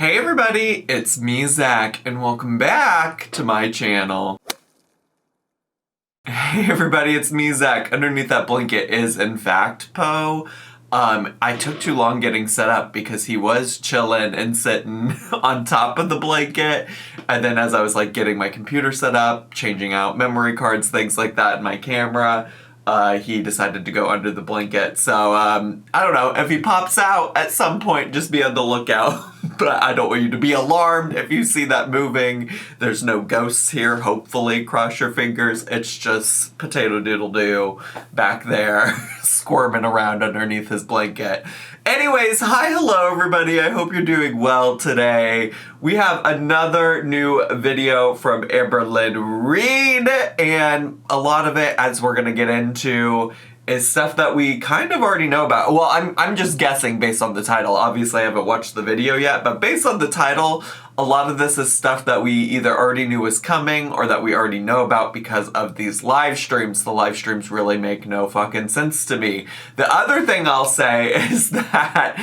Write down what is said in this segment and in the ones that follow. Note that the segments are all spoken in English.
Hey everybody, it's me, Zach, and welcome back to my channel. Hey everybody, it's me, Zach. Underneath that blanket is, in fact, Poe. I took too long getting set up because he was chilling and sitting on top of the blanket. And then as I was getting my computer set up, changing out memory cards, things like that in my camera, he decided to go under the blanket. So, I don't know, if he pops out at some point, just be on the lookout. But I don't want you to be alarmed if you see that moving. There's no ghosts here, hopefully. Cross your fingers. It's just Potato Doodle Doo back there squirming around underneath his blanket. Anyways, hi, hello, everybody. I hope you're doing well today. We have another new video from AMBERLYNN Reed, and a lot of it, as we're going to get into, is stuff that we kind of already know about. Well, I'm just guessing based on the title. Obviously, I haven't watched the video yet, but based on the title, a lot of this is stuff that we either already knew was coming or that we already know about because of these live streams. The live streams really make no fucking sense to me. The other thing I'll say is that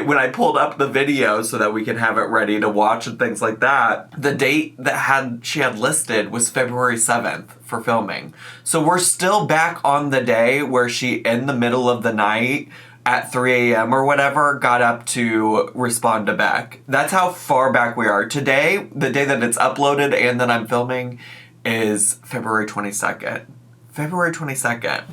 when I pulled up the video so that we could have it ready to watch and things like that, the date that she had listed was February 7th for filming. So we're still back on the day where she, in the middle of the night, at 3 a.m. or whatever, got up to respond to Beck. That's how far back we are. Today, the day that it's uploaded and that I'm filming, is February 22nd. February 22nd.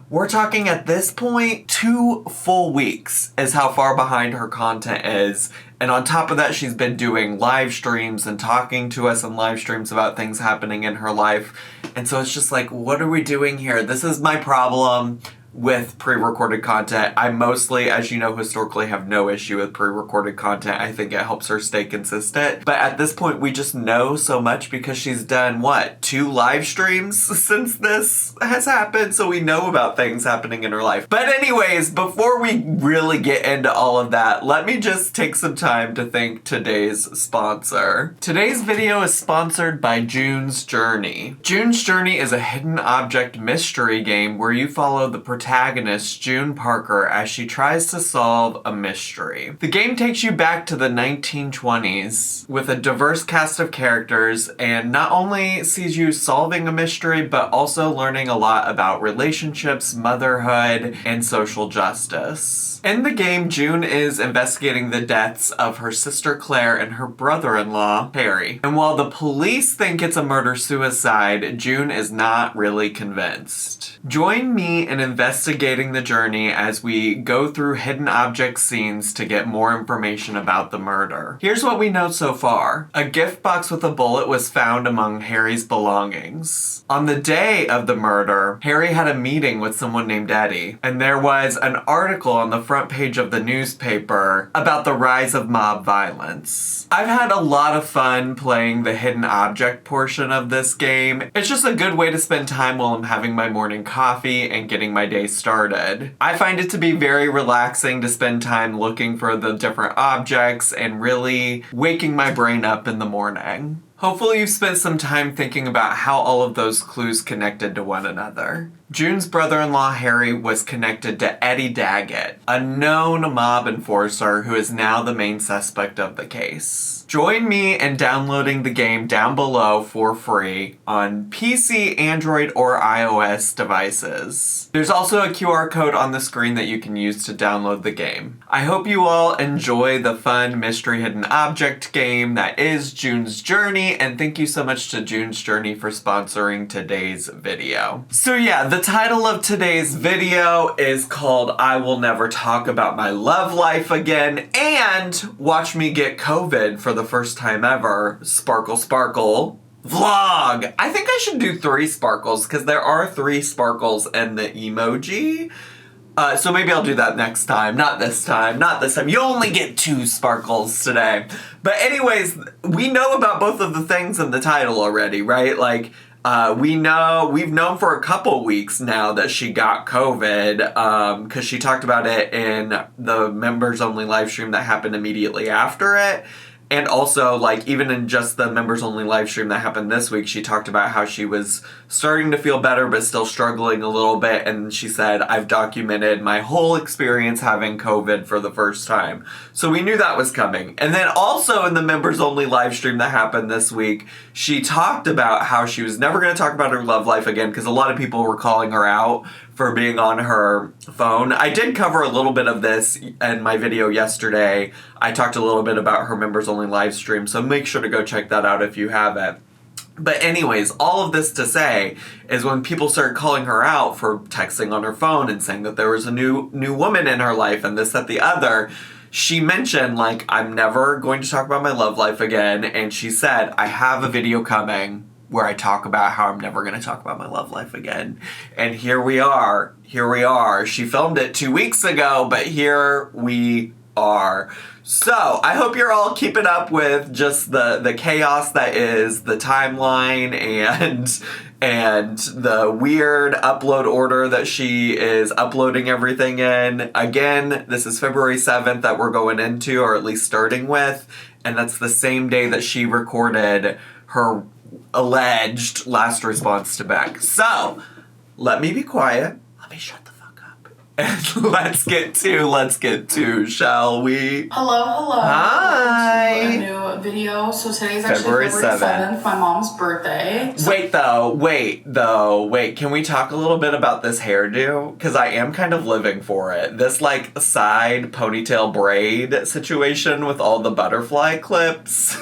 We're talking at this point, 2 full weeks is how far behind her content is. And on top of that, she's been doing live streams and talking to us in live streams about things happening in her life. And so it's just like, what are we doing here? This is my problem with pre-recorded content. I mostly, as you know, historically have no issue with pre-recorded content. I think it helps her stay consistent. But at this point, we just know so much because she's done, 2 live streams since this has happened, so we know about things happening in her life. But anyways, before we really get into all of that, let me just take some time to thank today's sponsor. Today's video is sponsored by June's Journey. June's Journey is a hidden object mystery game where you follow the protagonist, June Parker, as she tries to solve a mystery. The game takes you back to the 1920s with a diverse cast of characters and not only sees you solving a mystery, but also learning a lot about relationships, motherhood, and social justice. In the game, June is investigating the deaths of her sister Claire and her brother-in-law, Harry. And while the police think it's a murder-suicide, June is not really convinced. Join me in investigating the journey as we go through hidden object scenes to get more information about the murder. Here's what we know so far. A gift box with a bullet was found among Harry's belongings. On the day of the murder, Harry had a meeting with someone named Eddie, and there was an article on the front page of the newspaper about the rise of mob violence. I've had a lot of fun playing the hidden object portion of this game. It's just a good way to spend time while I'm having my morning coffee and getting my day started. I find it to be very relaxing to spend time looking for the different objects and really waking my brain up in the morning. Hopefully you've spent some time thinking about how all of those clues connected to one another. June's brother-in-law Harry was connected to Eddie Daggett, a known mob enforcer who is now the main suspect of the case. Join me in downloading the game down below for free on PC, Android, or iOS devices. There's also a QR code on the screen that you can use to download the game. I hope you all enjoy the fun mystery hidden object game that is June's Journey, and thank you so much to June's Journey for sponsoring today's video. So yeah, the title of today's video is called I Will Never Talk About My Love Life Again, and watch me get COVID for the first time ever, Sparkle Sparkle vlog. I think I should do 3 sparkles because there are 3 sparkles in the emoji. So maybe I'll do that next time. Not this time. Not this time. You only get 2 sparkles today. But anyways, we know about both of the things in the title already, right? We've known for a couple weeks now that she got COVID, because she talked about it in the members only live stream that happened immediately after it. And also, like, even in just the members only live stream that happened this week, she talked about how she was starting to feel better but still struggling a little bit. And she said, I've documented my whole experience having COVID for the first time. So we knew that was coming. And then also in the members only live stream that happened this week, she talked about how she was never going to talk about her love life again because a lot of people were calling her out for being on her phone. I did cover a little bit of this in my video yesterday. I talked a little bit about her members only live stream, so make sure to go check that out if you haven't. But anyways, all of this to say is when people started calling her out for texting on her phone and saying that there was a new woman in her life and this, that, the other, she mentioned, like, I'm never going to talk about my love life again. And she said, I have a video coming where I talk about how I'm never going to talk about my love life again. And here we are. She filmed it 2 weeks ago, but here we are. So I hope you're all keeping up with just the chaos that is the timeline and the weird upload order that she is uploading everything in. Again, this is February 7th that we're going into, or at least starting with, and that's the same day that she recorded her alleged last response to Beck. So, let me be quiet. Let me shut the fuck up. And let's get to, shall we? Hello. Hi. Welcome to a new video. So today's actually February February 7th. 7th, my mom's birthday. Wait, can we talk a little bit about this hairdo? Because I am kind of living for it. This, like, side ponytail braid situation with all the butterfly clips.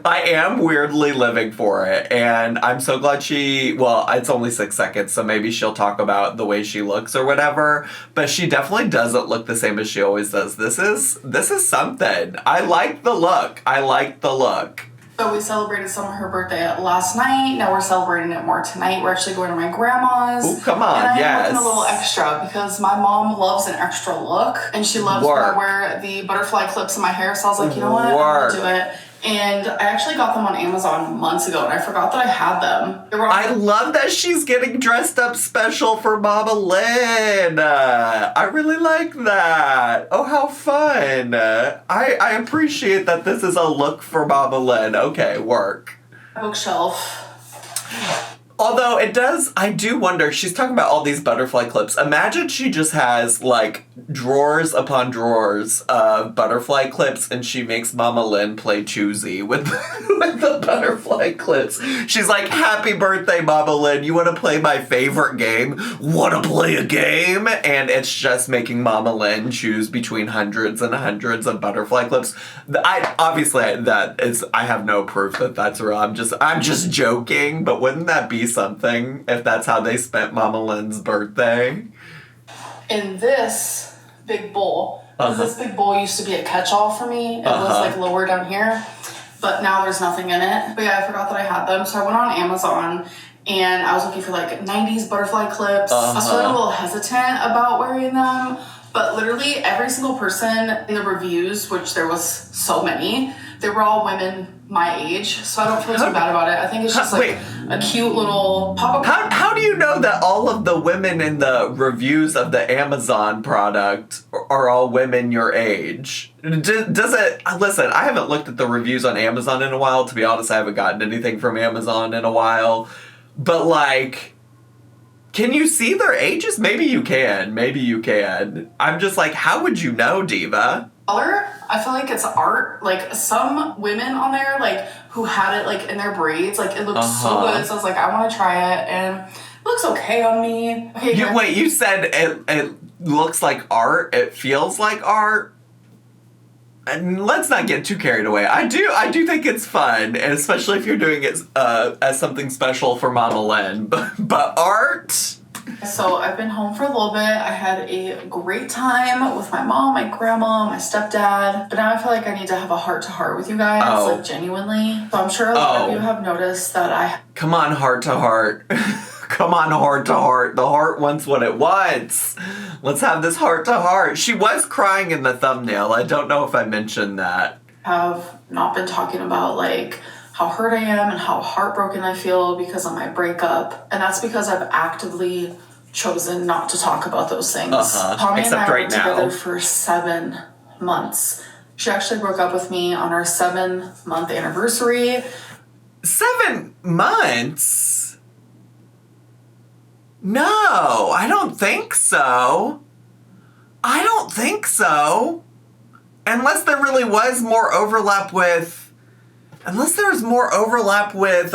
I am weirdly living for it, and I'm so glad it's only 6 seconds, so maybe she'll talk about the way she looks or whatever, but she definitely doesn't look the same as she always does. This is something. I like the look. So we celebrated some of her birthday last night. Now we're celebrating it more tonight. We're actually going to my grandma's. Oh, come on, and yes. I'm looking a little extra because my mom loves an extra look, and she loves when I wear the butterfly clips in my hair, so I was like, you know what, I'm going to do it. And I actually got them on Amazon months ago, and I forgot that I had them. I love that she's getting dressed up special for Mama Lynn. I really like that. Oh, how fun. I appreciate that this is a look for Mama Lynn. Okay, work. Bookshelf. Although I do wonder, she's talking about all these butterfly clips. Imagine she just has, like, drawers upon drawers of butterfly clips, and she makes Mama Lynn play choosy with the butterfly clips. She's like, happy birthday, Mama Lynn. You want to play my favorite game? Want to play a game? And it's just making Mama Lynn choose between hundreds and hundreds of butterfly clips. I have no proof that that's real. I'm just joking, but wouldn't that be something if that's how they spent Mama Lynn's birthday? In this big bowl, this big bowl used to be a catch-all for me. It was like lower down here, but now there's nothing in it. But yeah, I forgot that I had them, so I went on Amazon and I was looking for like 90s butterfly clips. I was feeling a little hesitant about wearing them, but literally every single person in the reviews, which there was so many, they were all women my age, so I don't feel too bad about it. I think it's just like a cute little pop-up. How do you know that all of the women in the reviews of the Amazon product are all women your age? Does it... Listen, I haven't looked at the reviews on Amazon in a while. To be honest, I haven't gotten anything from Amazon in a while. But, like... Can you see their ages? Maybe you can. I'm just like, how would you know, Diva? Color, I feel like it's art. Like, some women on there, like, who had it, like, in their braids, like, it looked so good. So I was like, I want to try it, and it looks okay on me. Okay, wait, you said it looks like art? It feels like art? And let's not get too carried away. I do think it's fun, and especially if you're doing it as something special for Mama Lynn. But art? So I've been home for a little bit. I had a great time with my mom, my grandma, my stepdad. But now I feel like I need to have a heart-to-heart with you guys, like genuinely. So I'm sure a lot of you have noticed that Come on, heart-to-heart. Come on, heart-to-heart. The heart wants what it wants. Let's have this heart-to-heart. She was crying in the thumbnail. I don't know if I mentioned that. Have not been talking about, like, how hurt I am and how heartbroken I feel because of my breakup. And that's because I've actively chosen not to talk about those things. Tommy Except and I right were now. together for 7 months. She actually broke up with me on our 7-month anniversary. 7 months? No, I don't think so. I don't think so. Unless there really was more overlap with... Unless there was more overlap with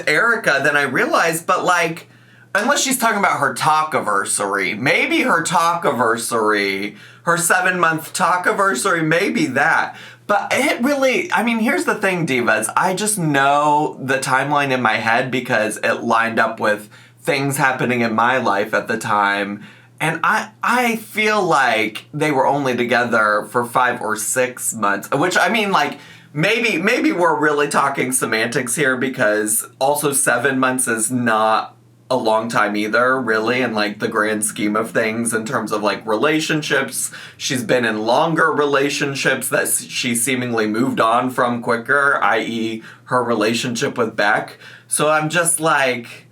Erica than I realized, but like... Unless she's talking about her talkiversary. Maybe her talkiversary. Her 7-month talkiversary, maybe that. But it really, I mean, here's the thing, divas. I just know the timeline in my head because it lined up with things happening in my life at the time. And I feel like they were only together for 5 or 6 months. Which, I mean, like, maybe we're really talking semantics here because also 7 months is not a long time either, really, in like the grand scheme of things in terms of like relationships. She's been in longer relationships that she seemingly moved on from quicker, i.e. her relationship with Beck. So I'm just like,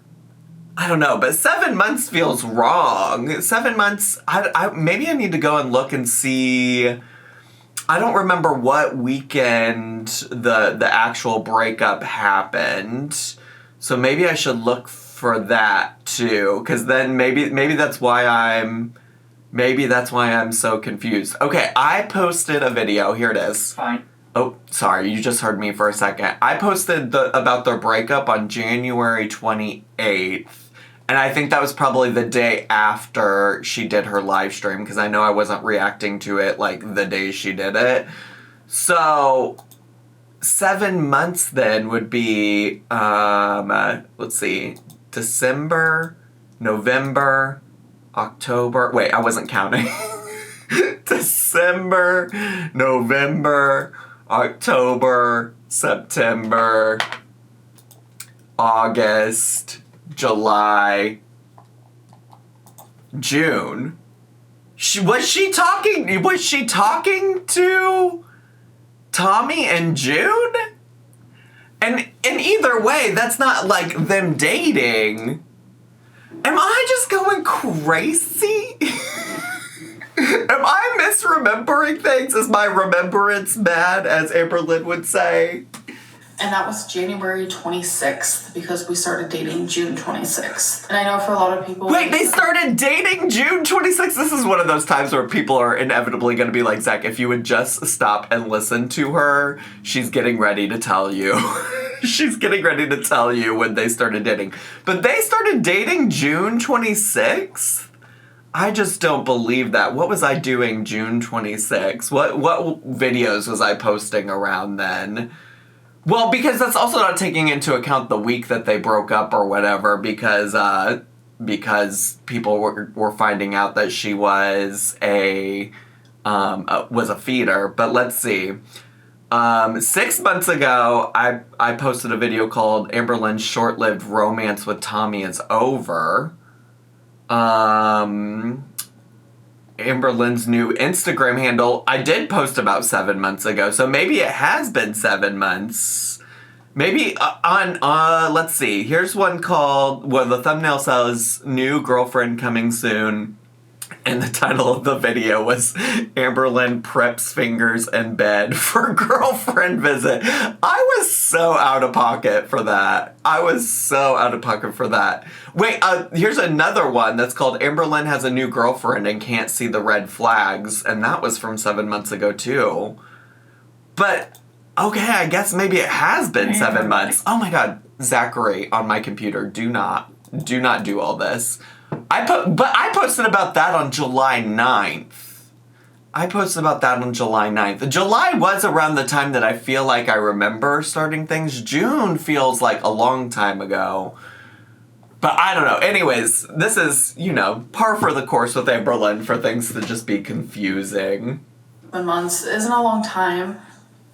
I don't know, but 7 months feels wrong. 7 months, I maybe I need to go and look and see. I don't remember what weekend the actual breakup happened. So maybe I should look for that too, because then maybe that's why I'm so confused. Okay, I posted a video. Here it is. Fine. Oh, sorry, you just heard me for a second. I posted about their breakup on January 28th, and I think that was probably the day after she did her live stream, because I know I wasn't reacting to it like the day she did it. So 7 months then would be let's see, December, November, October. Wait, I wasn't counting. December, November, October, September, August, July, June. Was she talking to Tommy in June? And in either way, that's not like them dating. Am I just going crazy? Am I misremembering things? Is my remembrance bad, as AMBERLYNN would say? And that was January 26th because we started dating June 26th. And I know for a lot of people... Wait, they started dating June 26th? This is one of those times where people are inevitably going to be like, Zach, if you would just stop and listen to her, she's getting ready to tell you. She's getting ready to tell you when they started dating. But they started dating June 26th? I just don't believe that. What was I doing June 26th? What videos was I posting around then? Well, because that's also not taking into account the week that they broke up or whatever, because people were finding out that she was a feeder. But let's see. 6 months ago, I posted a video called AMBERLYNN's Short-Lived Romance with Tommy is Over. AMBERLYNN's new Instagram handle, I did post about 7 months ago, so maybe it has been 7 months. Maybe let's see, here's one called, well, the thumbnail says, New Girlfriend Coming Soon, and the title of the video was AMBERLYNN Preps Fingers in Bed for Girlfriend Visit. I was so out of pocket for that. Wait, here's another one that's called AMBERLYNN Has a New Girlfriend and Can't See the Red Flags, and that was from 7 months ago too. But, okay, I guess maybe it has been 7 months. Oh my god, Zachary on my computer, do not do all this. But I posted about that on July 9th. July was around the time that I feel like I remember starting things. June feels like a long time ago. But I don't know. Anyways, this is, par for the course with AMBERLYNN for things to just be confusing. 7 months isn't a long time,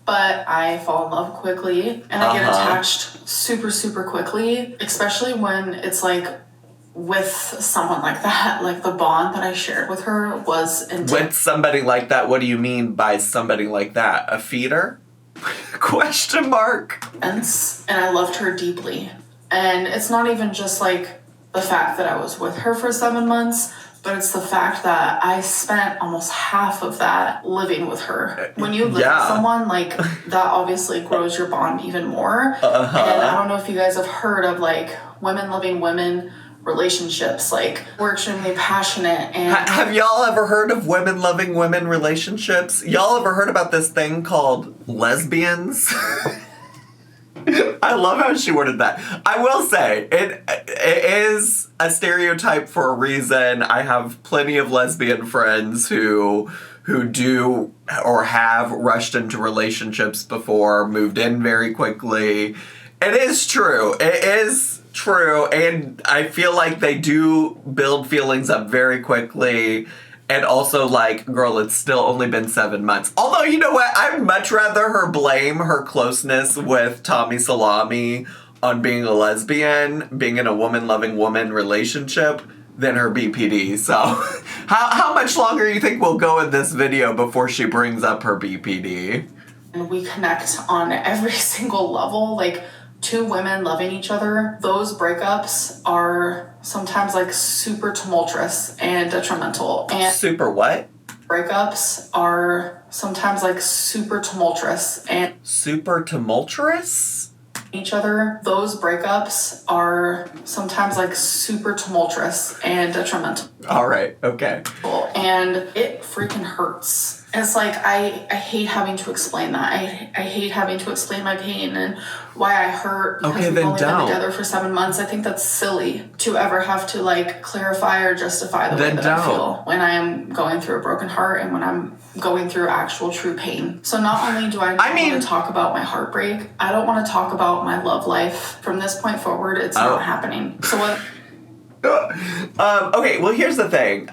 but I fall in love quickly. And I get attached super, super quickly, especially when it's like with someone like that. Like the bond that I shared with her was intense. With somebody like that, what do you mean by somebody like that? A feeder? Question mark. And I loved her deeply. And it's not even just like the fact that I was with her for 7 months, But it's the fact that I spent almost half of that living with her. When you live with someone, like, that obviously grows your bond even more. And I don't know if you guys have heard of, like, women loving women relationships. Like, we're extremely passionate. And have y'all ever heard of women loving women relationships? Y'all ever heard about this thing called lesbians? I love how she worded that. I will say, it is a stereotype for a reason. I have plenty of lesbian friends who do or have rushed into relationships before, moved in very quickly. It is true. It is true. And I feel like they do build feelings up very quickly. And also, like, girl, it's still only been 7 months. Although, you know what? I'd much rather her blame her closeness with Tommy Salami on being a lesbian, being in a woman-loving woman relationship, than her BPD. So, how much longer you think we'll go in this video before she brings up her BPD? And we connect on every single level. Like, two women loving each other, those breakups are sometimes, like, super tumultuous and detrimental. And super what? Breakups are sometimes, like, super tumultuous and... Super tumultuous? Each other. Those breakups are sometimes, like, super tumultuous and detrimental. All right, okay. And it freaking hurts. It's like, I hate having to explain that. I hate having to explain my pain and why I hurt because we've only been together for 7 months. I think that's silly to ever have to, like, clarify or justify the way that I feel when I am going through a broken heart and when I'm going through actual true pain. So not only do I not want to talk about my heartbreak, I don't want to talk about my love life. From this point forward, it's not happening. So what... okay, well, here's the thing.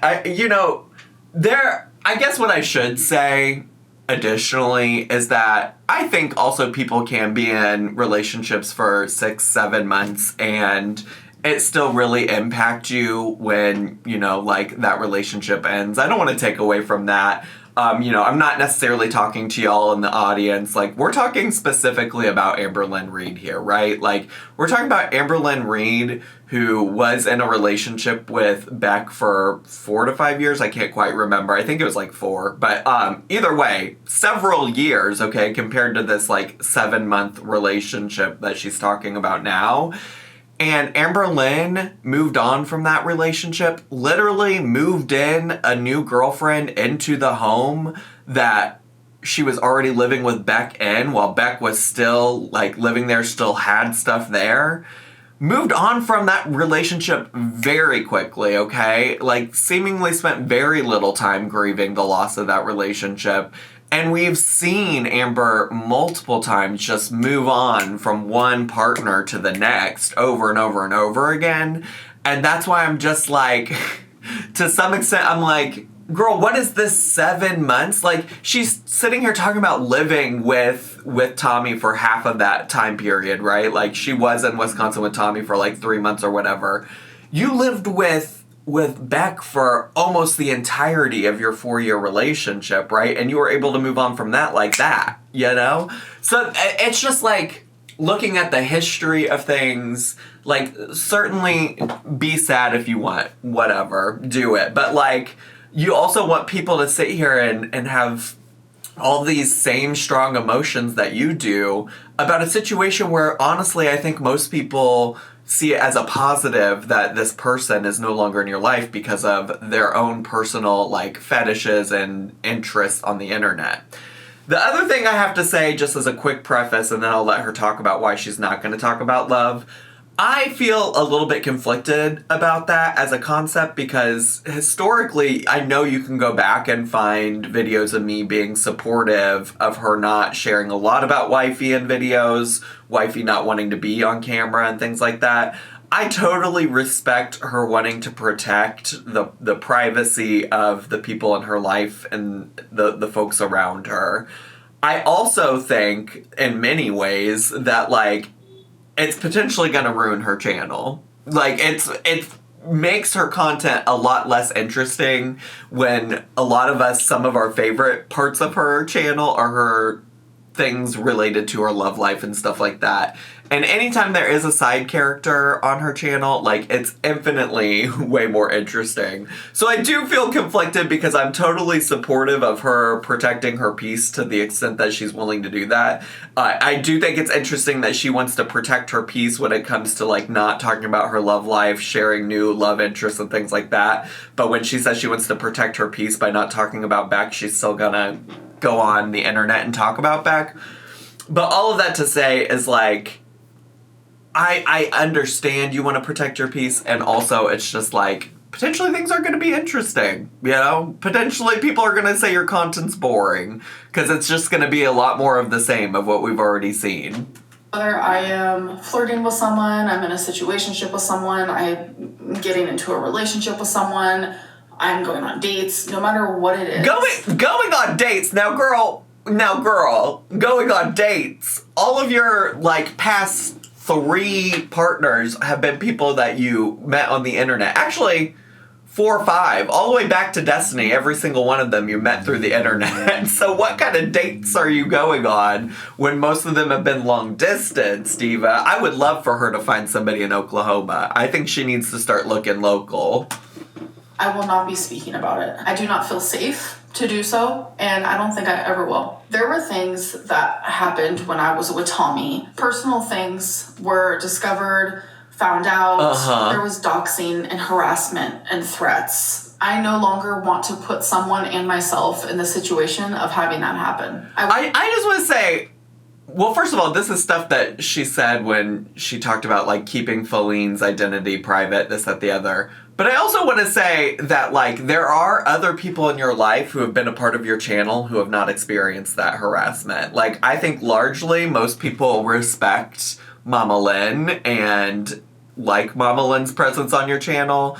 I guess what I should say additionally is that I think also people can be in relationships for 6-7 months and it still really impact you when, like, that relationship ends. I don't want to take away from that. I'm not necessarily talking to y'all in the audience. Like, we're talking specifically about AMBERLYNN Reid here, right? Like, we're talking about AMBERLYNN Reid, who was in a relationship with Beck for 4 to 5 years. I can't quite remember. I think it was like 4. But either way, several years, okay, compared to this, like, 7-month relationship that she's talking about now. And AMBERLYNN moved on from that relationship, literally moved in a new girlfriend into the home that she was already living with Beck in while Beck was still, like, living there, still had stuff there. Moved on from that relationship very quickly, okay? Like, seemingly spent very little time grieving the loss of that relationship. And we've seen Amber multiple times just move on from one partner to the next over and over and over again. And that's why I'm just like, to some extent, I'm like, girl, what is this 7 months? Like, she's sitting here talking about living with Tommy for half of that time period, right? Like, she was in Wisconsin with Tommy for like 3 months or whatever. You lived with Beck for almost the entirety of your 4-year relationship, right? And you were able to move on from that like that, So it's just like looking at the history of things, like, certainly be sad if you want, whatever, do it. But, like, you also want people to sit here and have all these same strong emotions that you do about a situation where, honestly, I think most people see it as a positive that this person is no longer in your life because of their own personal, like, fetishes and interests on the internet. The other thing I have to say, just as a quick preface, and then I'll let her talk about why she's not going to talk about love, I feel a little bit conflicted about that as a concept because historically, I know you can go back and find videos of me being supportive of her not sharing a lot about wifey in videos, wifey not wanting to be on camera and things like that. I totally respect her wanting to protect the privacy of the people in her life and the folks around her. I also think, in many ways, that, like, it's potentially going to ruin her channel. Like, it makes her content a lot less interesting when a lot of us, some of our favorite parts of her channel are her things related to her love life and stuff like that. And anytime there is a side character on her channel, like, it's infinitely way more interesting. So I do feel conflicted because I'm totally supportive of her protecting her peace to the extent that she's willing to do that. I do think it's interesting that she wants to protect her peace when it comes to, like, not talking about her love life, sharing new love interests and things like that. But when she says she wants to protect her peace by not talking about Beck, she's still gonna go on the internet and talk about Beck. But all of that to say is, like, I understand you want to protect your peace, and also it's just like, potentially things are going to be interesting, you know? Potentially people are going to say your content's boring, because it's just going to be a lot more of the same of what we've already seen. Whether I am flirting with someone, I'm in a situationship with someone, I'm getting into a relationship with someone, I'm going on dates, no matter what it is. Going on dates? Now girl, going on dates. All of your, like, past 3 partners have been people that you met on the internet. Actually, 4 or 5, all the way back to Destiny. Every single one of them you met through the internet. So what kind of dates are you going on when most of them have been long distance, Diva? I would love for her to find somebody in Oklahoma. I think she needs to start looking local. I will not be speaking about it. I do not feel safe to do so, and I don't think I ever will. There were things that happened when I was with Tommy. Personal things were discovered, found out. There was doxing and harassment and threats. I no longer want to put someone and myself in the situation of having that happen. I just want to say, well, first of all, this is stuff that she said when she talked about, like, keeping Feline's identity private, this, that, the other. But I also want to say that, like, there are other people in your life who have been a part of your channel who have not experienced that harassment. Like, I think largely most people respect Mama Lynn and like Mama Lynn's presence on your channel.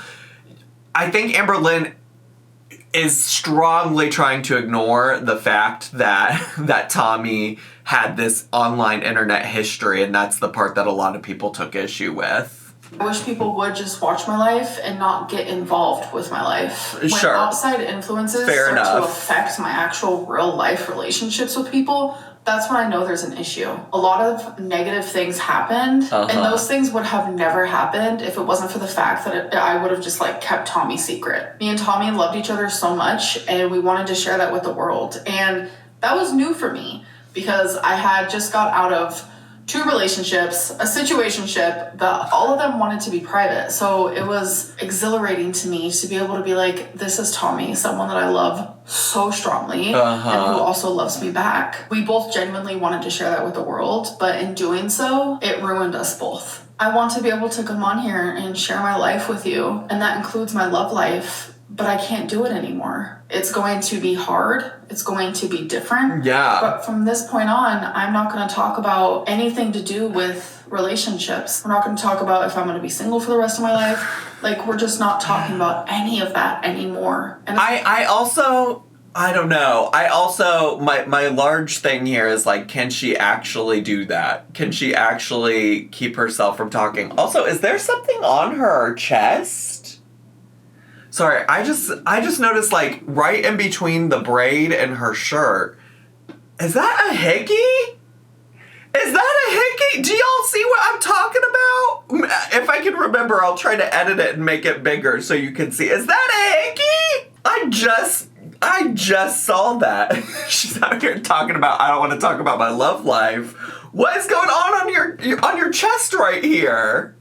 I think AMBERLYNN is strongly trying to ignore the fact that Tommy had this online internet history, and that's the part that a lot of people took issue with. I wish people would just watch my life and not get involved with my life. When outside influences start to affect my actual real life relationships with people, that's when I know there's an issue. A lot of negative things happened, and those things would have never happened if it wasn't for the fact that I would have just, like, kept Tommy secret. Me and Tommy loved each other so much, and we wanted to share that with the world. And that was new for me, because I had just got out of 2 relationships, a situationship, that all of them wanted to be private. So it was exhilarating to me to be able to be like, this is Tommy, someone that I love so strongly, and who also loves me back. We both genuinely wanted to share that with the world, but in doing so, it ruined us both. I want to be able to come on here and share my life with you, and that includes my love life, but I can't do it anymore. It's going to be hard. It's going to be different. Yeah. But from this point on, I'm not going to talk about anything to do with relationships. We're not going to talk about if I'm going to be single for the rest of my life. Like, we're just not talking about any of that anymore. And I don't know. My large thing here is, like, can she actually do that? Can she actually keep herself from talking? Also, is there something on her chest? Sorry, I just noticed, like, right in between the braid and her shirt. Is that a hickey? Is that a hickey? Do y'all see what I'm talking about? If I can remember, I'll try to edit it and make it bigger so you can see. Is that a hickey? I just saw that. She's out here talking about, I don't want to talk about my love life. What is going on your chest right here?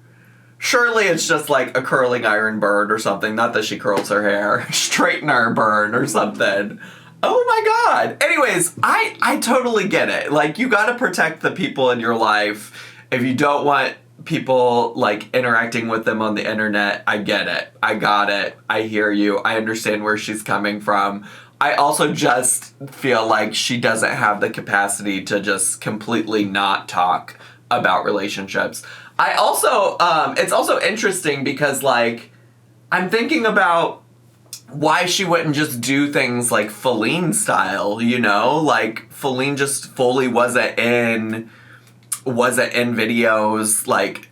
Surely it's just like a curling iron burn or something. Not that she curls her hair. Straightener burn or something. Oh my God. Anyways, I totally get it. Like, you gotta protect the people in your life. If you don't want people, like, interacting with them on the internet, I get it. I got it. I hear you. I understand where she's coming from. I also just feel like she doesn't have the capacity to just completely not talk about relationships. I also, it's also interesting because, like, I'm thinking about why she wouldn't just do things like Feline style, you know? Like, Feline just fully wasn't in videos. Like,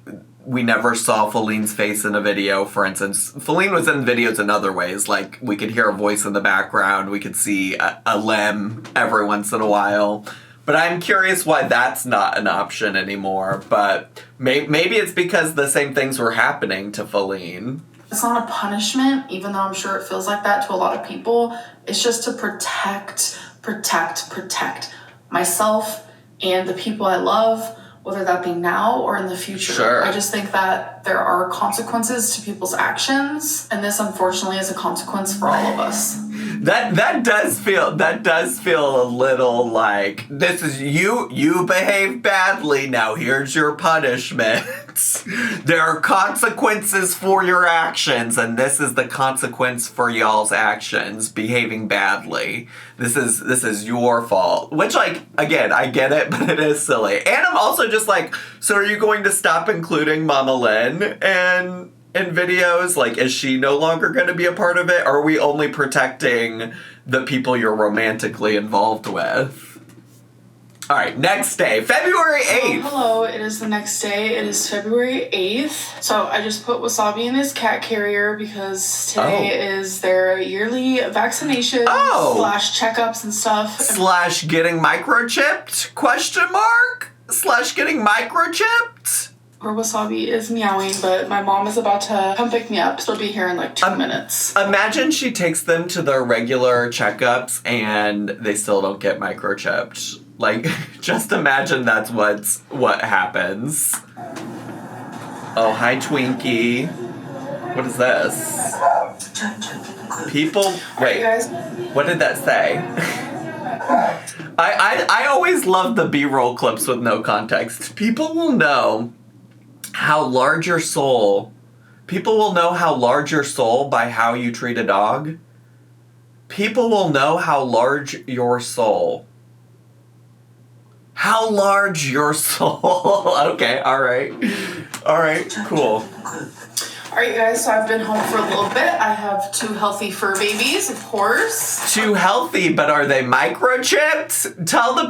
we never saw Feline's face in a video, for instance. Feline was in videos in other ways. Like, we could hear a voice in the background. We could see a limb every once in a while. But But I'm curious why that's not an option anymore. But maybe it's because the same things were happening to Feline. It's not a punishment, even though I'm sure it feels like that to a lot of people. It's just to protect myself and the people I love, whether that be now or in the future. Sure. I just think that there are consequences to people's actions, and this unfortunately is a consequence for all of us. That does feel a little like, this is you behave badly, now here's your punishment. There are consequences for your actions, and this is the consequence for y'all's actions, behaving badly. This is your fault. Which, like, again, I get it, but it is silly. And I'm also just like, so are you going to stop including Mama Lynn in videos? Like, is she no longer going to be a part of it? Or are we only protecting the people you're romantically involved with? All right, next day, February 8th. Hello, it is the next day. It is February 8th. So I just put Wasabi in his cat carrier because today is their yearly vaccination / checkups and stuff. / getting microchipped? ? / getting microchipped? Or Wasabi is meowing, but my mom is about to come pick me up. She'll be here in like 2 minutes. Imagine she takes them to their regular checkups and they still don't get microchipped. Like, just imagine that's what happens. Oh, hi, Twinkie. What is this? People... Wait, guys. What did that say? I always love the B-roll clips with no context. People will know how large your soul by how you treat a dog. People will know how large your soul. How large your soul. Okay, all right, cool. All right, guys, so I've been home for a little bit. I have 2 healthy fur babies, of course. 2 healthy, but are they microchipped? Tell the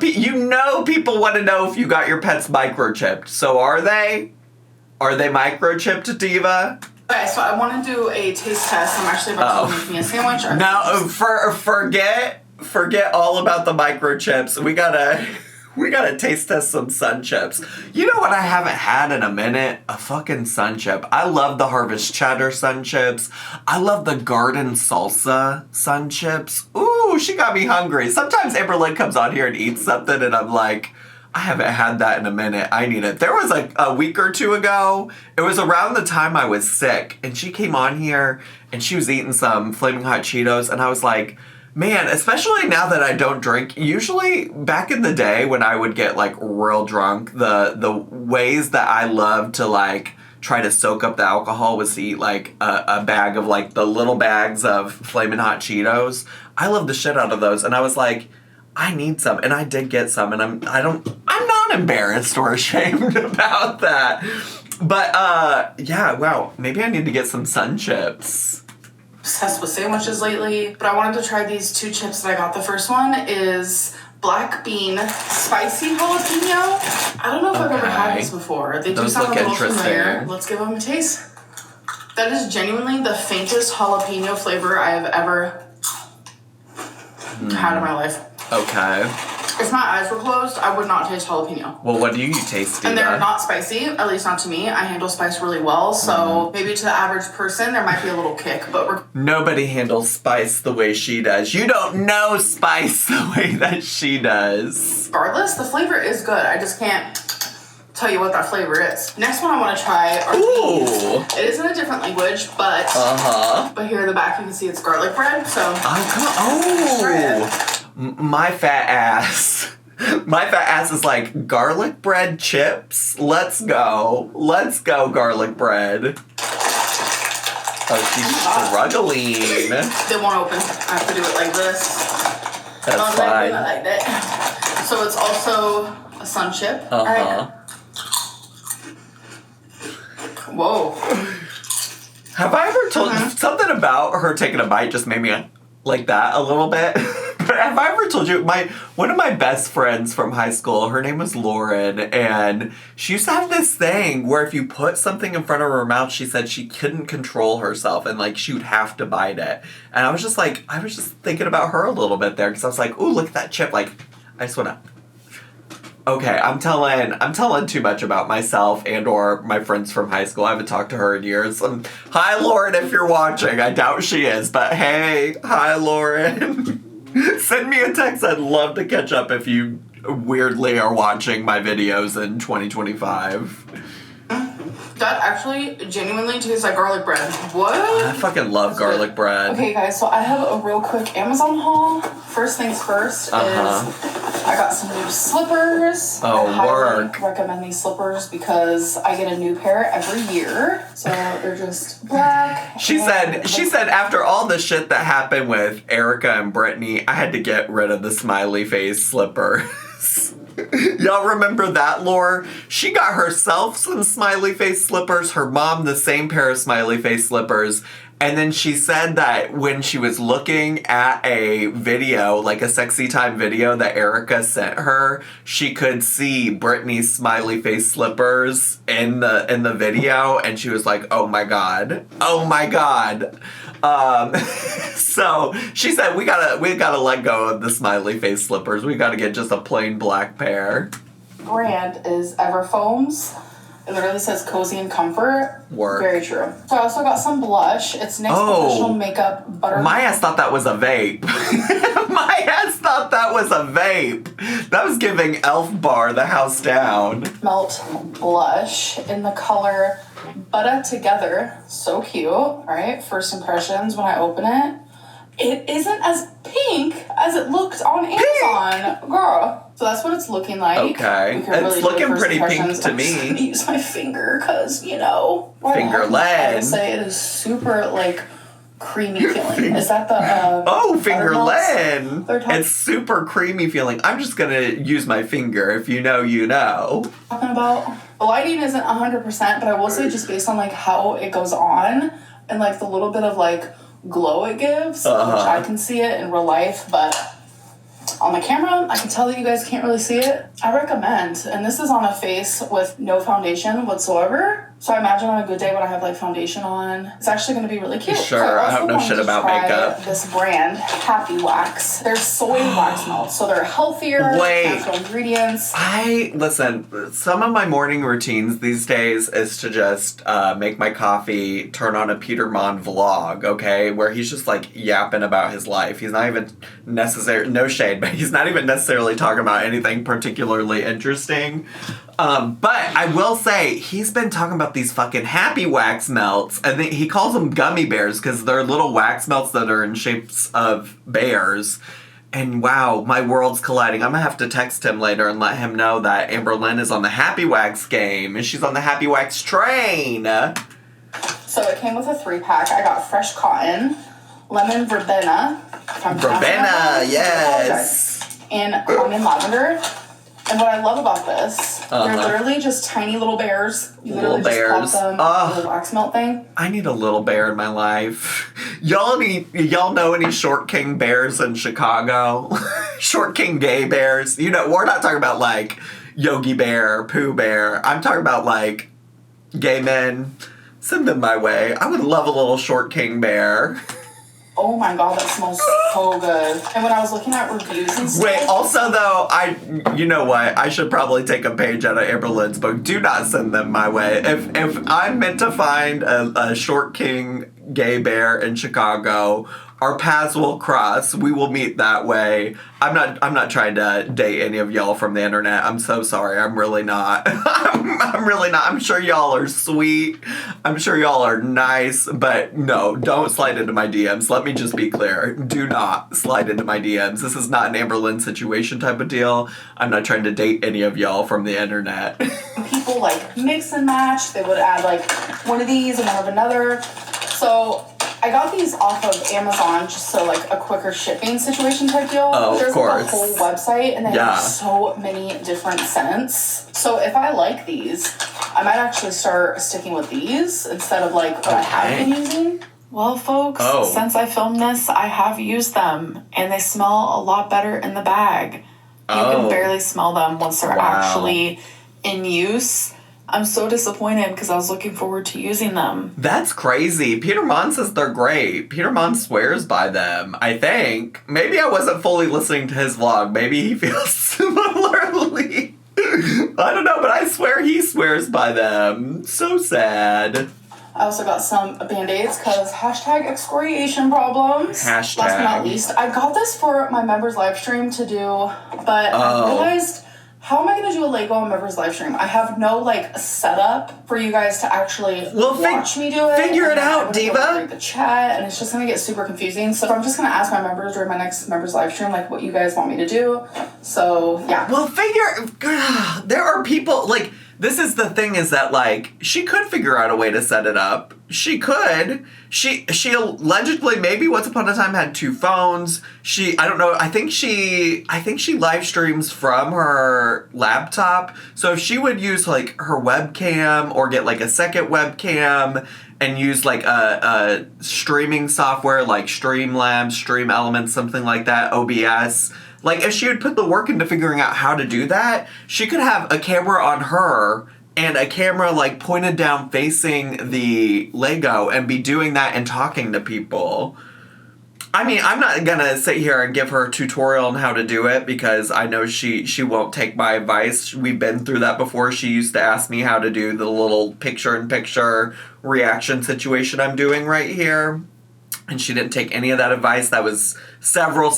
people want to know if you got your pets microchipped. So are they? Are they microchipped, Diva? Okay, so I want to do a taste test. I'm actually about to make me a sandwich. No, forget all about the microchips. We gotta taste test some sun chips. You know what I haven't had in a minute? A fucking sun chip. I love the Harvest Cheddar sun chips. I love the Garden Salsa sun chips. Ooh, she got me hungry. Sometimes AMBERLYNN comes on here and eats something and I'm like, I haven't had that in a minute. I need it. There was like a week or 2 ago, it was around the time I was sick, and she came on here and she was eating some Flaming Hot Cheetos, and I was like, man, especially now that I don't drink, usually back in the day when I would get like real drunk, the ways that I love to like try to soak up the alcohol was to eat like a bag of like the little bags of Flamin' Hot Cheetos. I love the shit out of those, and I was like, I need some, and I did get some, and I'm not embarrassed or ashamed about that. But yeah, wow, maybe I need to get some sun chips. Obsessed with sandwiches lately, but I wanted to try these 2 chips that I got. The first one is black bean spicy jalapeno. I don't know if I've ever had these before. They do sound a little familiar. Let's give them a taste. That is genuinely the faintest jalapeno flavor I have ever had in my life. Okay. If my eyes were closed, I would not taste jalapeno. Well, what do you taste? And they're not spicy, at least not to me. I handle spice really well, so maybe to the average person, there might be a little kick, but nobody handles spice the way she does. You don't know spice the way that she does. Regardless, the flavor is good. I just can't tell you what that flavor is. Next one I want to try are these. It is in a different language, but but here in the back you can see it's garlic bread, so my fat ass. My fat ass is like, garlic bread chips? Let's go. Let's go, garlic bread. Oh, she's struggling. They won't open. I have to do it like this. That's fine. Like that. So it's also a sun chip. Right. Whoa. Have I ever told you something about her taking a bite just made me like that a little bit? But have I ever told you, one of my best friends from high school, her name was Lauren, and she used to have this thing where if you put something in front of her mouth, she said she couldn't control herself and like she would have to bite it. And I was just thinking about her a little bit there because I was like, ooh, look at that chip. Like, I just want to Okay, I'm telling too much about myself and or my friends from high school. I haven't talked to her in years. Hi, Lauren, if you're watching. I doubt she is, but hey, hi, Lauren. Send me a text. I'd love to catch up if you weirdly are watching my videos in 2025. That actually genuinely tastes like garlic bread. What? I fucking love garlic bread. Okay, guys, so I have a real quick Amazon haul. First things first is I got some new slippers. Oh, I highly work. recommend these slippers because I get a new pair every year. So they're just black. She said after all the shit that happened with Erica and Brittany, I had to get rid of the smiley face slippers. Y'all remember that, Lore? She got herself some smiley face slippers, her mom the same pair of smiley face slippers, and then she said that when she was looking at a video, like a sexy time video that Erica sent her, she could see Brittany's smiley face slippers in the video, and she was like, oh my god. So she said we gotta let go of the smiley face slippers. We gotta get just a plain black pair. Brand is Everfoams. It literally says cozy and comfort. Work. Very true. So I also got some blush. It's NYX Professional Makeup Butter. My ass thought that was a vape. My ass thought that was a vape. That was giving Elf Bar the house down. Melt blush in the color Butter Together. So cute. All right, first impressions when I open it. It isn't as pink as it looked on Amazon. Girl. So that's what it's looking like. Okay. It's looking pretty pink to me. I'm just gonna use my finger because, you know. Fingerland. I would say it is super, like, creamy feeling. Is that the, Fingerland. It's super creamy feeling. I'm just gonna use my finger. If you know, you know. Talking about, the lighting isn't 100%, but I will say just based on, like, how it goes on and, like, the little bit of, like, glow it gives, which I can see it in real life, but on the camera, I can tell that you guys can't really see it. I recommend, and this is on a face with no foundation whatsoever. So I imagine on a good day when I have like foundation on, it's actually going to be really cute. Sure, so I don't know shit about makeup. This brand, Happy Wax. They're soy wax melts, so they're healthier, natural ingredients. Listen, some of my morning routines these days is to just make my coffee, turn on a Peter Mon vlog, okay, where he's just like yapping about his life. He's not even no shade, but he's not even necessarily talking about anything particularly interesting. But I will say, he's been talking about these fucking Happy Wax melts, and he calls them gummy bears because they're little wax melts that are in shapes of bears. And wow, my world's colliding. I'm gonna have to text him later and let him know that AMBERLYNN is on the Happy Wax game, and she's on the Happy Wax train. So it came with a 3-pack. I got fresh cotton, lemon verbena. Verbena, yes. And lemon lavender. And what I love about this, they're literally just tiny little bears. You literally just pop them in the wax melt thing. I need a little bear in my life. Y'all know any Short King bears in Chicago? Short King gay bears? You know, we're not talking about like Yogi Bear, Pooh Bear. I'm talking about like gay men. Send them my way. I would love a little Short King bear. Oh my god, that smells so good. And when I was looking at reviews and stuff... Wait, also though, you know what? I should probably take a page out of AMBERLYNN's book. Do not send them my way. If I'm meant to find a Short King gay bear in Chicago, our paths will cross. We will meet that way. I'm not trying to date any of y'all from the internet. I'm so sorry. I'm really not. I'm really not. I'm sure y'all are sweet. I'm sure y'all are nice. But no, don't slide into my DMs. Let me just be clear. Do not slide into my DMs. This is not an AMBERLYNN situation type of deal. I'm not trying to date any of y'all from the internet. People like mix and match. They would add like one of these and one of another. So I got these off of Amazon just so like a quicker shipping situation type deal. Oh, There's of course. Like a whole website and they have so many different scents. So if I like these, I might actually start sticking with these instead of like what I have been using. Well, folks, since I filmed this, I have used them and they smell a lot better in the bag. You can barely smell them once they're actually in use. I'm so disappointed because I was looking forward to using them. That's crazy. Peter Mon says they're great. Peter Mon swears by them, I think. Maybe I wasn't fully listening to his vlog. Maybe he feels similarly. I don't know, but I swear he swears by them. So sad. I also got some Band-Aids because hashtag excoriation problems. Hashtag. Last but not least, I got this for my members live stream to do, but I realized, how am I going to do a Lego on members live stream? I have no, like, setup for you guys to actually watch me do it. Figure it out, Diva. The chat, and it's just going to get super confusing. So I'm just going to ask my members during my next members live stream, like, what you guys want me to do. So, yeah. Well, there are people, like, this is the thing is that, like, she could figure out a way to set it up. She could. She allegedly, maybe once upon a time, had 2 phones. I don't know, I think she live streams from her laptop. So if she would use, like, her webcam or get, like, a second webcam and use, like, a streaming software like Streamlabs, Stream Elements, something like that, OBS. Like, if she would put the work into figuring out how to do that, she could have a camera on her and a camera, like, pointed down facing the Lego and be doing that and talking to people. I mean, I'm not gonna sit here and give her a tutorial on how to do it because I know she won't take my advice. We've been through that before. She used to ask me how to do the little picture-in-picture reaction situation I'm doing right here. And she didn't take any of that advice. That was several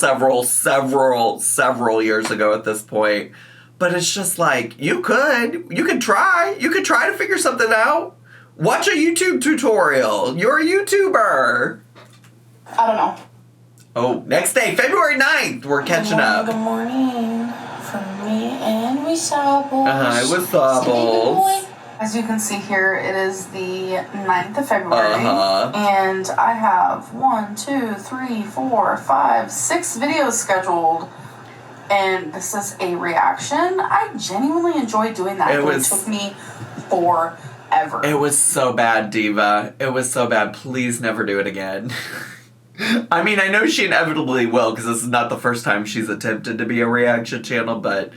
years ago at this point. But it's just like, you could try. You could try to figure something out. Watch a YouTube tutorial. You're a YouTuber. I don't know. Oh, next day, February 9th. We're catching up. Good morning from me and we Sobbles. Hi, with Sobbles. As you can see here, it is the 9th of February, and I have 1, 2, 3, 4, 5, 6 videos scheduled, and this is a reaction. I genuinely enjoyed doing that. It took me forever. It was so bad, Diva. It was so bad. Please never do it again. I mean, I know she inevitably will, because this is not the first time she's attempted to be a reaction channel, but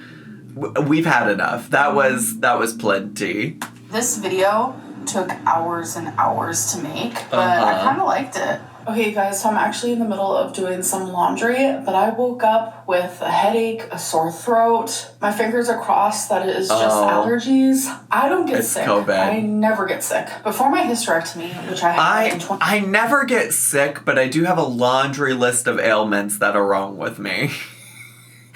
we've had enough. That was plenty. This video took hours and hours to make, but I kind of liked it. Okay, guys, so I'm actually in the middle of doing some laundry, but I woke up with a headache, a sore throat. My fingers are crossed that it is just allergies. I don't get sick. COVID. I never get sick. Before my hysterectomy, which I had in I never get sick, but I do have a laundry list of ailments that are wrong with me.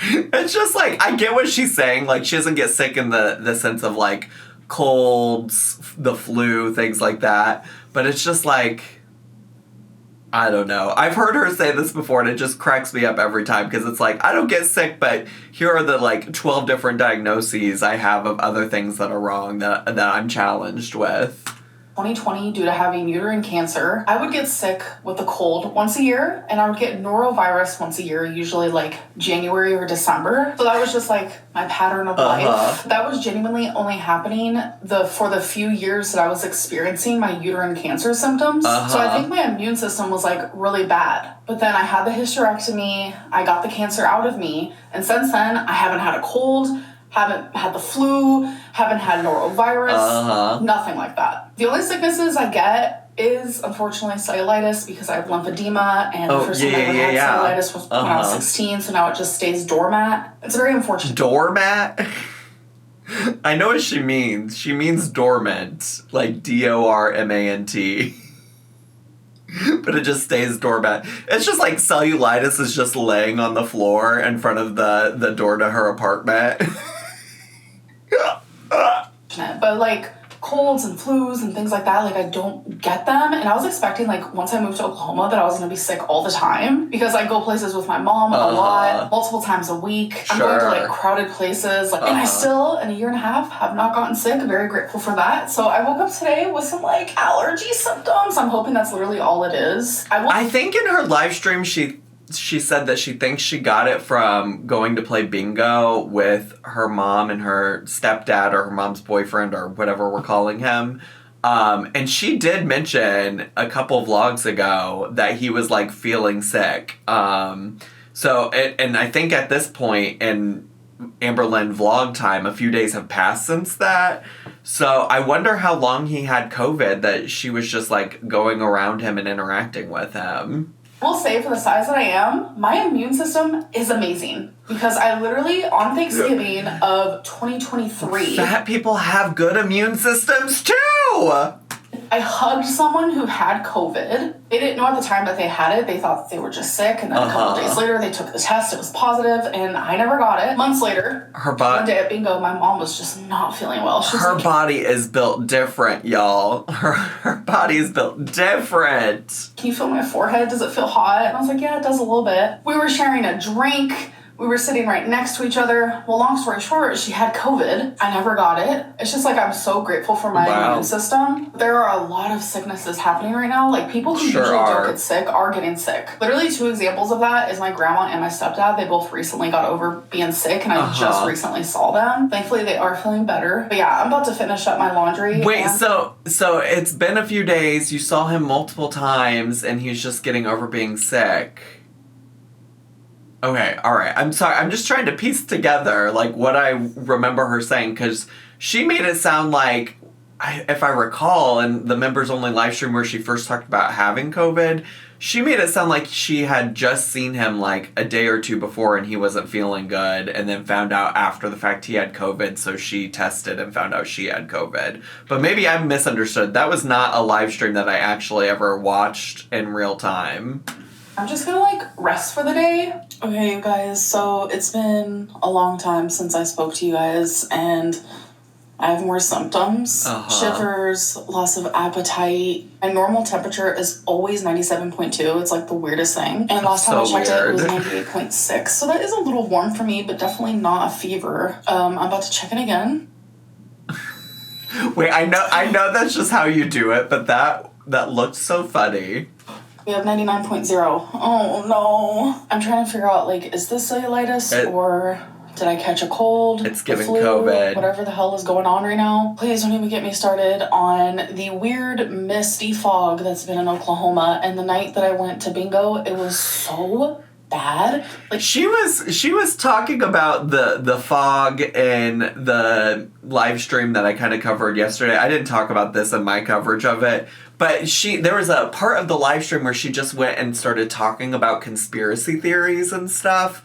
It's just like, I get what she's saying. Like, she doesn't get sick in the sense of, like, colds, the flu, things like that. But it's just like, I don't know. I've heard her say this before, and it just cracks me up every time, because it's like, I don't get sick, but here are the, like, 12 different diagnoses I have of other things that are wrong that I'm challenged with. 2020, due to having uterine cancer, I would get sick with a cold once a year, and I would get norovirus once a year, usually like January or December. So that was just like my pattern of life. That was genuinely only happening for the few years that I was experiencing my uterine cancer symptoms. So I think my immune system was like really bad. But then I had the hysterectomy, I got the cancer out of me, and since then I haven't had a cold, haven't had the flu, haven't had norovirus, nothing like that. The only sicknesses I get is, unfortunately, cellulitis, because I have lymphedema, and the first time I ever had cellulitis was when I was 16, so now it just stays doormat. It's very unfortunate. Doormat? I know what she means. She means dormant, like dormant. But it just stays doormat. It's just like cellulitis is just laying on the floor in front of the door to her apartment. But like colds and flus and things like that, like I don't get them, and I was expecting like once I moved to Oklahoma that I was gonna be sick all the time, because I go places with my mom a lot, multiple times a week. I'm going to like crowded places, like, and I still in a year and a half have not gotten sick. Very grateful for that. So I woke up today with some like allergy symptoms. I'm hoping that's literally all it is. I think in her live stream she said that she thinks she got it from going to play bingo with her mom and her stepdad, or her mom's boyfriend, or whatever we're calling him. And she did mention a couple vlogs ago that he was like feeling sick. So I think at this point in AMBERLYNN vlog time, a few days have passed since that. So I wonder how long he had COVID that she was just like going around him and interacting with him. We'll say for the size that I am, my immune system is amazing. Because I literally, on Thanksgiving of 2023... Fat people have good immune systems, too! I hugged someone who had COVID. They didn't know at the time that they had it. They thought they were just sick. And then a couple days later, they took the test. It was positive, and I never got it. Months later, one day at bingo, my mom was just not feeling well. Her body is built different, y'all. Her body is built different. Can you feel my forehead? Does it feel hot? And I was like, yeah, it does a little bit. We were sharing a drink. We were sitting right next to each other. Well, long story short, she had COVID. I never got it. It's just like I'm so grateful for my immune system. There are a lot of sicknesses happening right now. Like people who usually don't get sick are getting sick. Literally 2 examples of that is my grandma and my stepdad. They both recently got over being sick and I just recently saw them. Thankfully, they are feeling better. But yeah, I'm about to finish up my laundry. Wait, so it's been a few days. You saw him multiple times and he's just getting over being sick. Okay, all right. I'm sorry. I'm just trying to piece together, like, what I remember her saying, because she made it sound like, if I recall, in the members-only live stream where she first talked about having COVID, she made it sound like she had just seen him, like, a day or two before and he wasn't feeling good, and then found out after the fact he had COVID, so she tested and found out she had COVID. But maybe I misunderstood. That was not a live stream that I actually ever watched in real time. I'm just gonna, like, rest for the day. Okay, you guys, so it's been a long time since I spoke to you guys, and I have more symptoms. Shivers, loss of appetite. My normal temperature is always 97.2. It's, like, the weirdest thing. And last time I checked it was 98.6. So that is a little warm for me, but definitely not a fever. I'm about to check in again. Wait, I know that's just how you do it, but that looked so funny. We have 99.0. Oh, no. I'm trying to figure out, like, is this cellulitis or did I catch a cold? It's giving flu, COVID. Whatever the hell is going on right now. Please don't even get me started on the weird misty fog that's been in Oklahoma. And the night that I went to bingo, it was so bad. Like she was talking about the fog in the live stream that I kind of covered yesterday. I didn't talk about this in my coverage of it, but there was a part of the live stream where she just went and started talking about conspiracy theories and stuff.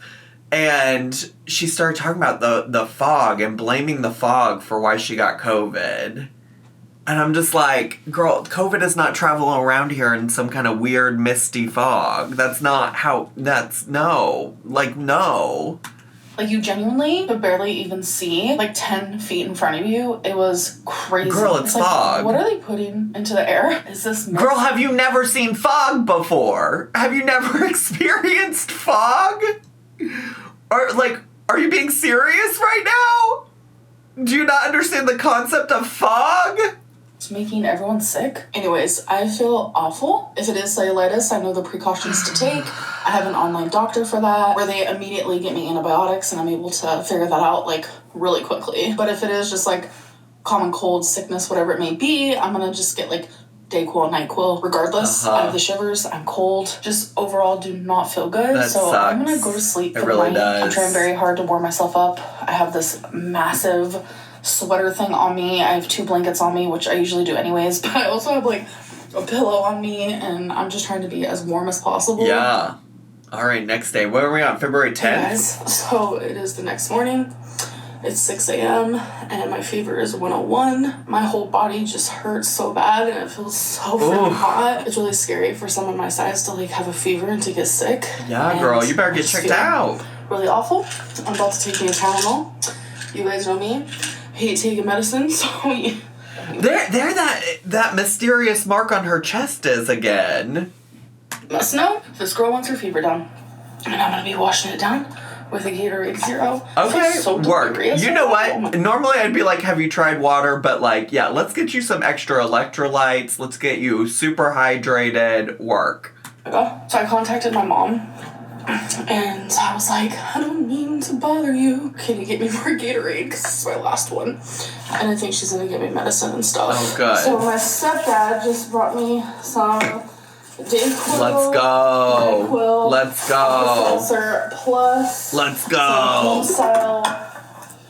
And she started talking about the fog and blaming the fog for why she got COVID. And I'm just like, girl, COVID is not traveling around here in some kind of weird misty fog. That's not how, no. Like, you genuinely could barely even see, 10 feet in front of you. It was crazy. Girl, it's fog. What are they putting into the air? Is this mist? Girl, have you never seen fog before? Have you never experienced fog? Are you being serious right now? Do you not understand the concept of fog? It's making everyone sick. Anyways, I feel awful. If it is cellulitis, I know the precautions to take. I have an online doctor for that, where they immediately get me antibiotics, and I'm able to figure that out, really quickly. But if it is just, common cold, sickness, whatever it may be, I'm gonna just get, Dayquil, NyQuil. Regardless, I have the shivers, I'm cold. Just overall do not feel good. That so sucks. I'm gonna go to sleep for the night. I'm trying very hard to warm myself up. I have this massive sweater thing on me. I have 2 blankets on me, which I usually do anyways, but I also have a pillow on me, and I'm just trying to be as warm as possible. Yeah. All right, next day. What are we on? February 10th? Hey guys, so it is the next morning. It's 6 a.m. and my fever is 101. My whole body just hurts so bad and it feels so freaking hot. It's really scary for someone my size to have a fever and to get sick. Yeah, girl, you better get checked out. Really awful. I'm about to take me a Tylenol. You guys know me. Hate taking medicine, so There that mysterious mark on her chest is again. Must know, this girl wants her fever down. And I'm gonna be washing it down with a Gatorade Zero. Okay, so work. You know what? Normally I'd be like, have you tried water? But let's get you some extra electrolytes. Let's get you super hydrated. Work. Okay. So I contacted my mom. And I was like, I don't mean to bother you. Can you get me more Gatorade? Because this is my last one. And I think she's going to give me medicine and stuff. Oh, good. So my stepdad just brought me some Dayquil. Let's go. NyQuil, Let's go. Professor Plus. Let's go. Style.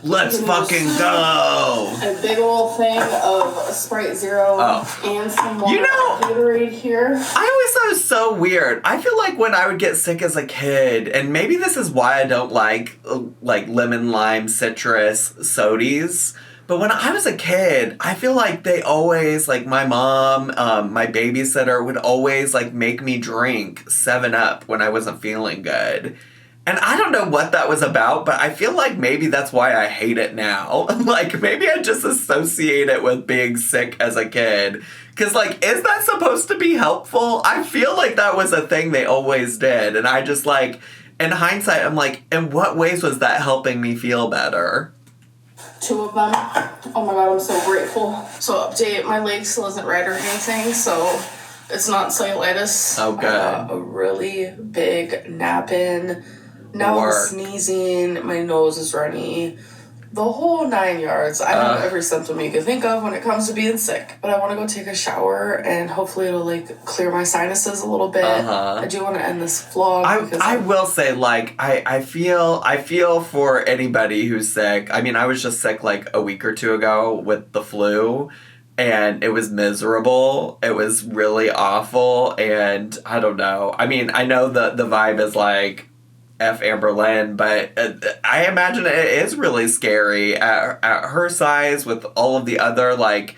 Let's fucking go. A big old thing of Sprite Zero and some more Gatorade here. I always thought it was so weird. I feel like when I would get sick as a kid, and maybe this is why I don't like lemon, lime, citrus sodies, but when I was a kid, I feel like they always, like my mom, my babysitter would always like make me drink 7-Up when I wasn't feeling good. And I don't know what that was about, but I feel like maybe that's why I hate it now. Like, maybe I just associate it with being sick as a kid. Because, like, is that supposed to be helpful? I feel like that was a thing they always did. And I just, like, in hindsight, I'm like, in what ways was that helping me feel better? 2 of them. Oh my god, I'm so grateful. So update, my leg still isn't red or anything, so it's not cellulitis. Oh, good. I got a really big napping. Now I'm sneezing, my nose is runny, the whole 9 yards. I have every symptom you can think of when it comes to being sick. But I want to go take a shower, and hopefully it'll, like, clear my sinuses a little bit. I do want to end this vlog. I will say, like, I feel for anybody who's sick. I mean, I was just sick, like, a week or 2 ago with the flu. And it was miserable. It was really awful. And I don't know. I mean, I know the vibe is, like, F. AMBERLYNN, but I imagine it is really scary at her size with all of the other, like,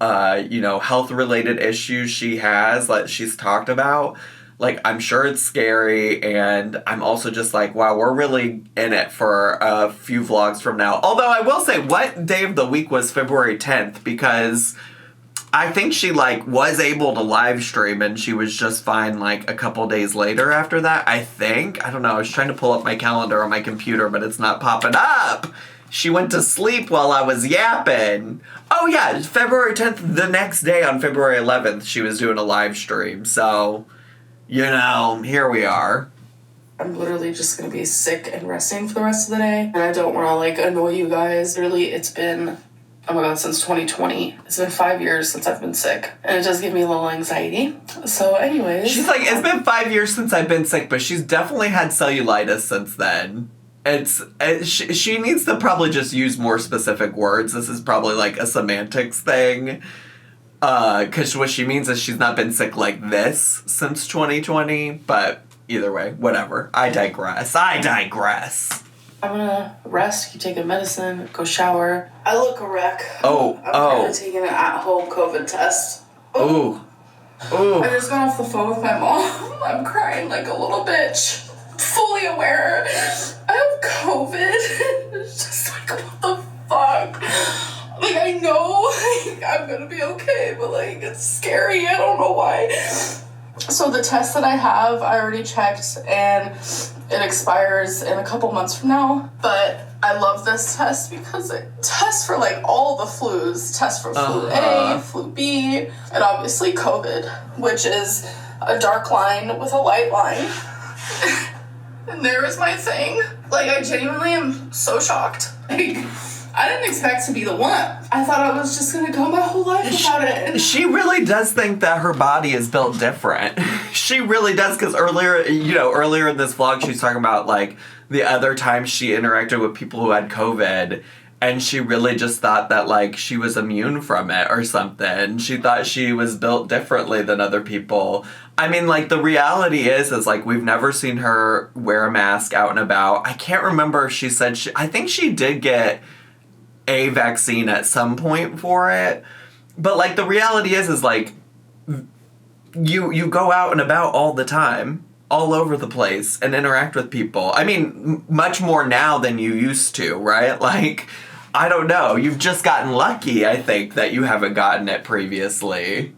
health-related issues she has, like, she's talked about. Like, I'm sure it's scary, and I'm also just like, wow, we're really in it for a few vlogs from now. Although I will say, what day of the week was February 10th? Because I think she, like, was able to live stream, and she was just fine, like, a couple days later after that, I think. I don't know. I was trying to pull up my calendar on my computer, but it's not popping up. She went to sleep while I was yapping. Oh, yeah, February 10th, the next day on February 11th, she was doing a live stream. So, you know, here we are. I'm literally just going to be sick and resting for the rest of the day. And I don't want to, like, annoy you guys. Literally, it's been... oh my god, since 2020. It's been 5 years since I've been sick. And it does give me a little anxiety. So anyways. She's like, it's been 5 years since I've been sick, but she's definitely had cellulitis since then. She needs to probably just use more specific words. This is probably like a semantics thing. Because what she means is she's not been sick like this since 2020. But either way, whatever. I digress. I'm gonna rest, keep taking medicine, go shower. I look a wreck. I'm currently taking an at-home COVID test. Ooh. I just got off the phone with my mom. I'm crying like a little bitch. Fully aware I have COVID. It's just like, what the fuck? Like, I know like, I'm gonna be okay, but like, it's scary. I don't know why. So the test that I have, I already checked, and it expires in a couple months from now. But I love this test because it tests for, like, all the flus. Tests for flu A, flu B, and obviously COVID, which is a dark line with a light line. And there is my thing. Like, I genuinely am so shocked. Like, I didn't expect to be the one. I thought I was just gonna go my whole life without it. She really does think that her body is built different. She really does, because earlier in this vlog, she's talking about, like, the other time she interacted with people who had COVID, and she really just thought that, like, she was immune from it or something. She thought she was built differently than other people. I mean, like, the reality is, like, we've never seen her wear a mask out and about. I can't remember if she said I think she did get a vaccine at some point for it, but, like, the reality is like, you go out and about all the time, all over the place, and interact with people. I mean, much more now than you used to, right? Like, I don't know, you've just gotten lucky, I think, that you haven't gotten it previously.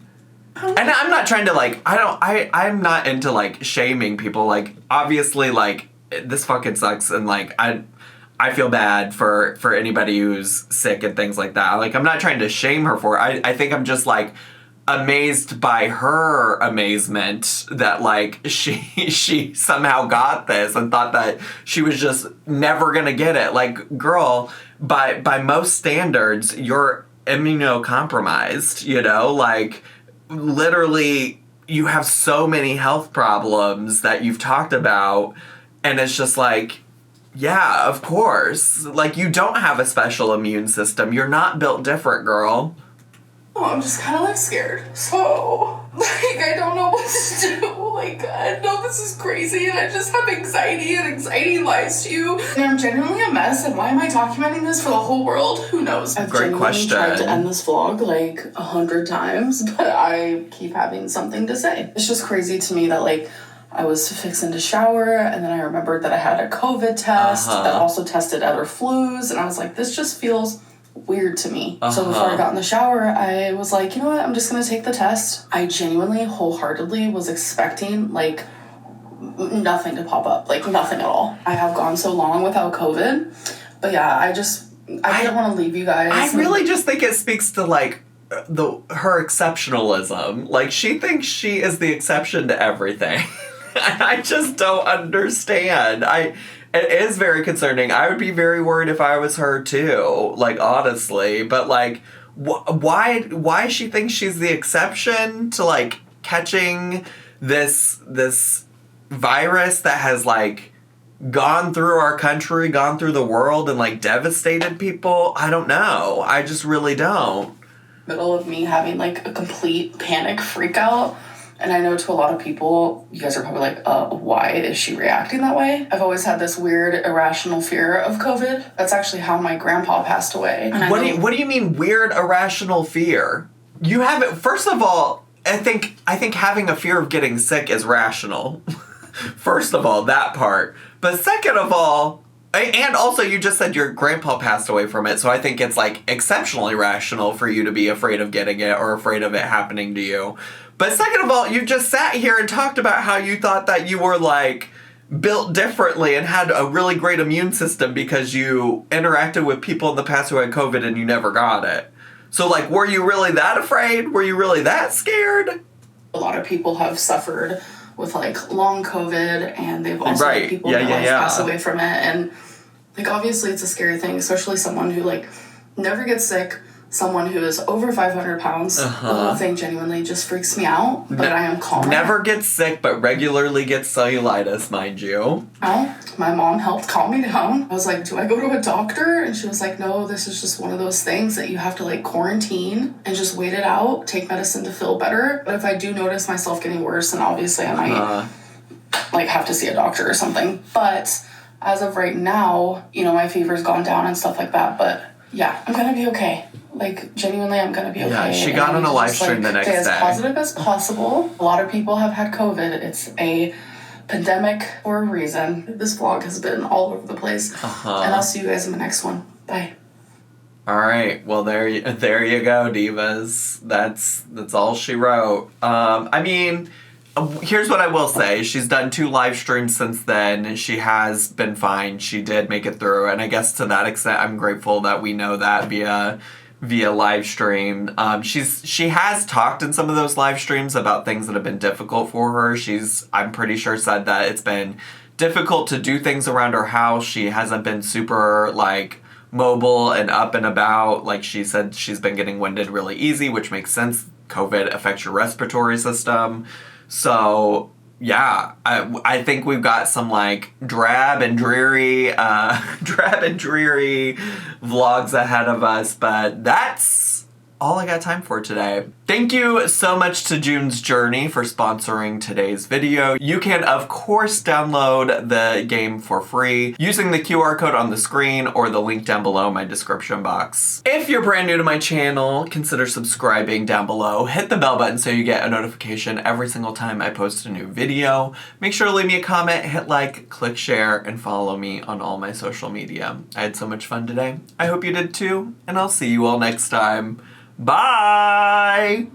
And I'm not trying to, like, I'm not into, like, shaming people. Like, obviously, like, this fucking sucks, and, like, I feel bad for anybody who's sick and things like that. Like, I'm not trying to shame her for it. I think I'm just, like, amazed by her amazement that, like, she somehow got this and thought that she was just never gonna get it. Like, girl, by most standards, you're immunocompromised, you know? Like, literally, you have so many health problems that you've talked about, and it's just like, yeah, of course. Like, you don't have a special immune system. You're not built different, girl. Oh, I'm just kind of like scared. So, like, I don't know what to do. Like, I know this is crazy and I just have anxiety and anxiety lies to you. And I'm genuinely a mess. And why am I documenting this for the whole world? Who knows? I've genuinely tried to end this vlog like 100 times, but I keep having something to say. It's just crazy to me that like I was fixing to shower and then I remembered that I had a COVID test that also tested other flus. And I was like, this just feels weird to me. So before I got in the shower, I was like, you know what, I'm just gonna take the test. I genuinely, wholeheartedly was expecting like nothing to pop up, like nothing at all. I have gone so long without COVID, but yeah, I didn't want to leave you guys. I really just think it speaks to like her exceptionalism. Like she thinks she is the exception to everything. And I just don't understand. It is very concerning. I would be very worried if I was her too, like honestly. But like, why she thinks she's the exception to like catching this virus that has like gone through our country, gone through the world, and like devastated people? I don't know. I just really don't. Middle of me having like a complete panic freak out. And I know to a lot of people, you guys are probably like, why is she reacting that way? I've always had this weird, irrational fear of COVID. That's actually how my grandpa passed away. What do you mean weird, irrational fear? You have it. First of all, I think having a fear of getting sick is rational. First of all, that part. But second of all, and also you just said your grandpa passed away from it, so I think it's like exceptionally rational for you to be afraid of getting it or afraid of it happening to you. But second of all, you just sat here and talked about how you thought that you were, like, built differently and had a really great immune system because you interacted with people in the past who had COVID and you never got it. So, like, were you really that afraid? Were you really that scared? A lot of people have suffered with, like, long COVID, and they've also had people in their life pass away from it. And, like, obviously it's a scary thing, especially someone who, like, never gets sick. Someone who is over 500 pounds. The whole thing genuinely just freaks me out, but I am calm. Never gets sick, but regularly gets cellulitis, mind you. Well, my mom helped calm me down. I was like, do I go to a doctor? And she was like, no, this is just one of those things that you have to like quarantine and just wait it out, take medicine to feel better. But if I do notice myself getting worse, then obviously I might like have to see a doctor or something. But as of right now, you know, my fever's gone down and stuff like that. But yeah, I'm gonna be okay. Like, genuinely, I'm gonna be okay. Yeah, she got on a live stream the next day. Stay as positive as possible. A lot of people have had COVID. It's a pandemic for a reason. This vlog has been all over the place. And I'll see you guys in the next one. Bye. All right. Well, there you go, divas. That's all she wrote. I mean, here's what I will say. She's done 2 live streams since then. She has been fine. She did make it through. And I guess to that extent, I'm grateful that we know that via live stream. She has talked in some of those live streams about things that have been difficult for her. I'm pretty sure said that it's been difficult to do things around her house. She hasn't been super like mobile and up and about. Like she said, she's been getting winded really easy, which makes sense. COVID affects your respiratory system. So yeah, I think we've got some like drab and dreary vlogs ahead of us, but that's all I got time for today. Thank you so much to June's Journey for sponsoring today's video. You can, of course, download the game for free using the QR code on the screen or the link down below in my description box. If you're brand new to my channel, consider subscribing down below. Hit the bell button so you get a notification every single time I post a new video. Make sure to leave me a comment, hit like, click share, and follow me on all my social media. I had so much fun today. I hope you did too, and I'll see you all next time. Bye!